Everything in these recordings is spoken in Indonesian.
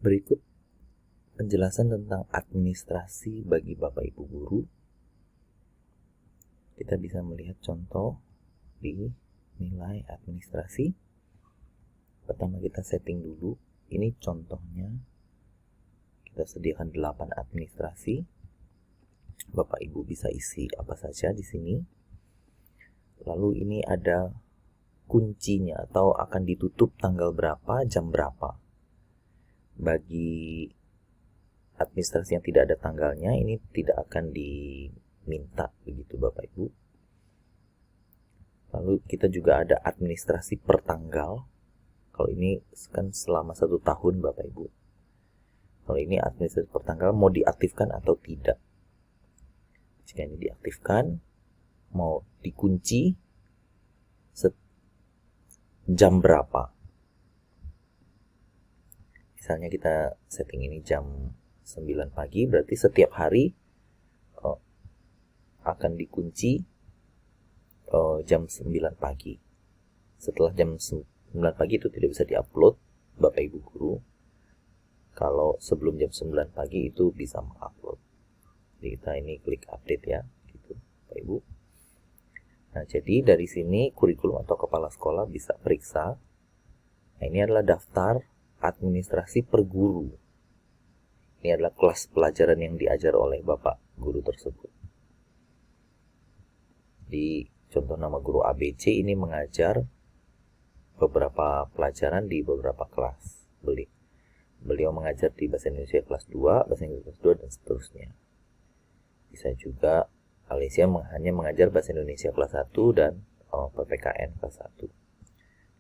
Berikut penjelasan tentang administrasi bagi Bapak Ibu guru. Kita bisa melihat contoh di nilai administrasi. Pertama kita setting dulu. Ini contohnya. Kita sediakan 8 administrasi. Bapak Ibu bisa isi apa saja di sini. Lalu ini ada kuncinya atau akan ditutup tanggal berapa, jam berapa. Bagi administrasi yang tidak ada tanggalnya, ini tidak akan diminta begitu Bapak Ibu. Lalu kita juga ada administrasi per tanggal. Kalau ini kan selama 1 tahun Bapak Ibu. Kalau ini administrasi per tanggal mau diaktifkan atau tidak. Jika ini diaktifkan, mau dikunci jam berapa. Misalnya kita setting ini jam 9 pagi, berarti setiap hari akan dikunci jam 9 pagi. Setelah jam 9 pagi itu tidak bisa diupload Bapak Ibu guru. Kalau sebelum jam 9 pagi itu bisa mengupload. Jadi kita ini klik update ya, gitu Bapak Ibu. Nah, jadi dari sini kurikulum atau kepala sekolah bisa periksa. Nah, ini adalah daftar administrasi per guru. Ini adalah kelas pelajaran yang diajar oleh Bapak guru tersebut. Di contoh nama guru ABC ini mengajar beberapa pelajaran di beberapa kelas. Beliau mengajar di Bahasa Indonesia kelas 2, Bahasa Inggris kelas 2, dan seterusnya. Bisa juga Alicia hanya mengajar Bahasa Indonesia kelas 1 dan PPKN kelas 1.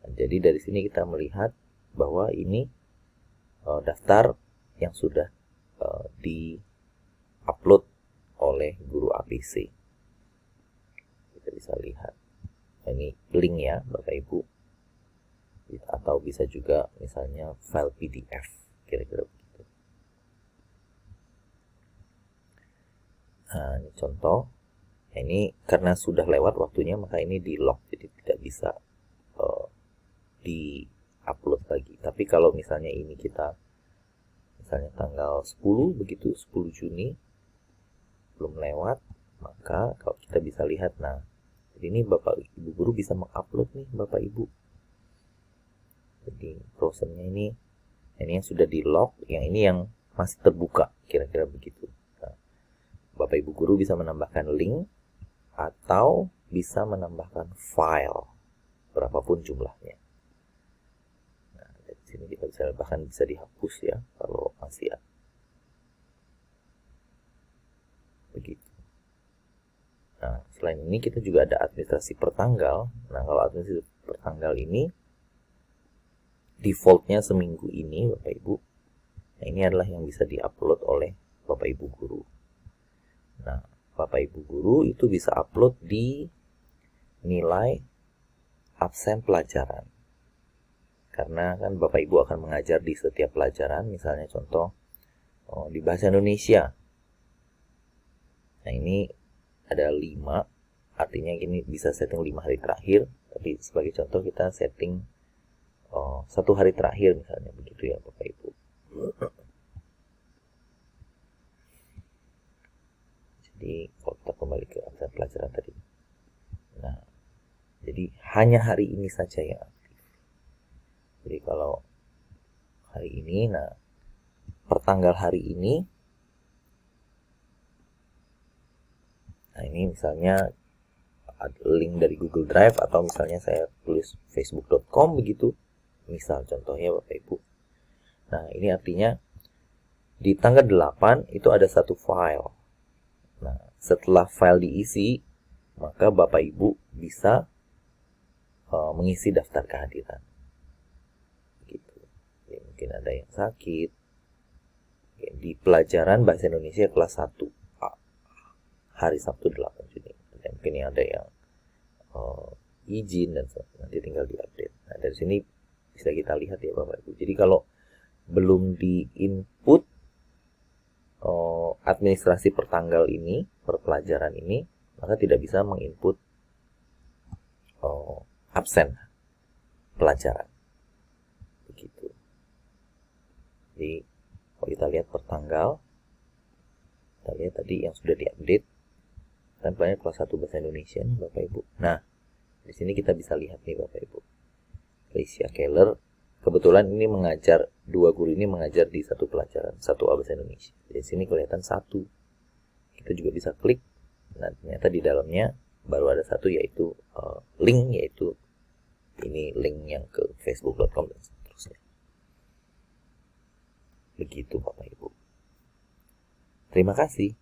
Nah, jadi dari sini kita melihat bahwa ini daftar yang sudah di-upload oleh guru ABC. Kita bisa lihat. Ini link ya Bapak Ibu. Atau bisa juga misalnya file PDF. Kira-kira begitu. Nah, ini contoh. Ini karena sudah lewat waktunya, maka ini di lock, jadi tidak bisa di-upload lagi. Tapi kalau misalnya ini kita misalnya tanggal 10 begitu, 10 Juni belum lewat, maka kalau kita bisa lihat, nah jadi ini Bapak Ibu guru bisa mengupload nih Bapak Ibu. Jadi browsernya ini yang sudah di lock, yang ini yang masih terbuka, kira-kira begitu. Nah, Bapak Ibu guru bisa menambahkan link atau bisa menambahkan file berapapun jumlahnya. Nah, dari sini kita bisa bahkan bisa dihapus ya kalau masih ada. Begitu. Nah, selain ini kita juga ada administrasi per tanggal. Nah, kalau administrasi per tanggal ini defaultnya seminggu ini Bapak Ibu. Nah, ini adalah yang bisa diupload oleh Bapak Ibu guru. Nah, Bapak Ibu guru itu bisa upload di nilai absen pelajaran. Karena kan Bapak Ibu akan mengajar di setiap pelajaran, misalnya contoh di Bahasa Indonesia. Nah, ini ada 5, artinya ini bisa setting 5 hari terakhir, tapi sebagai contoh kita setting 1 hari terakhir misalnya, begitu ya Bapak Ibu. Jadi kalau kita kembali ke absen pelajaran tadi. Nah, jadi hanya hari ini saja yang aktif. Jadi kalau hari ini, nah pertanggal hari ini, nah ini misalnya ada link dari Google Drive atau misalnya saya tulis facebook.com begitu, misal contohnya Bapak Ibu. Nah, ini artinya di tanggal 8 itu ada 1 file. Nah, setelah file diisi, maka Bapak Ibu bisa mengisi daftar kehadiran. Gitu. Jadi, mungkin ada yang sakit. Di pelajaran Bahasa Indonesia kelas 1, hari Sabtu 8 Juni. Dan mungkin ada yang izin dan nanti tinggal diupdate. Nah, dari sini bisa kita lihat ya Bapak Ibu. Jadi kalau belum di-input administrasi per tanggal ini, per pelajaran ini, maka tidak bisa menginput absen pelajaran. Begitu. Jadi kita lihat per tanggal. Kita lihat tadi yang sudah diupdate. Tampilannya kelas 1 bahasa Indonesia nih Bapak Ibu. Nah, di sini kita bisa lihat nih Bapak Ibu. Alicia Keller, kebetulan ini mengajar, dua guru ini mengajar di satu pelajaran, 1A bahasa Indonesia. Di sini kelihatan 1. Kita juga bisa klik. Nah, ternyata di dalamnya baru ada satu, yaitu link, yaitu ini link yang ke facebook.com dan seterusnya. Begitu Bapak Ibu. Terima kasih.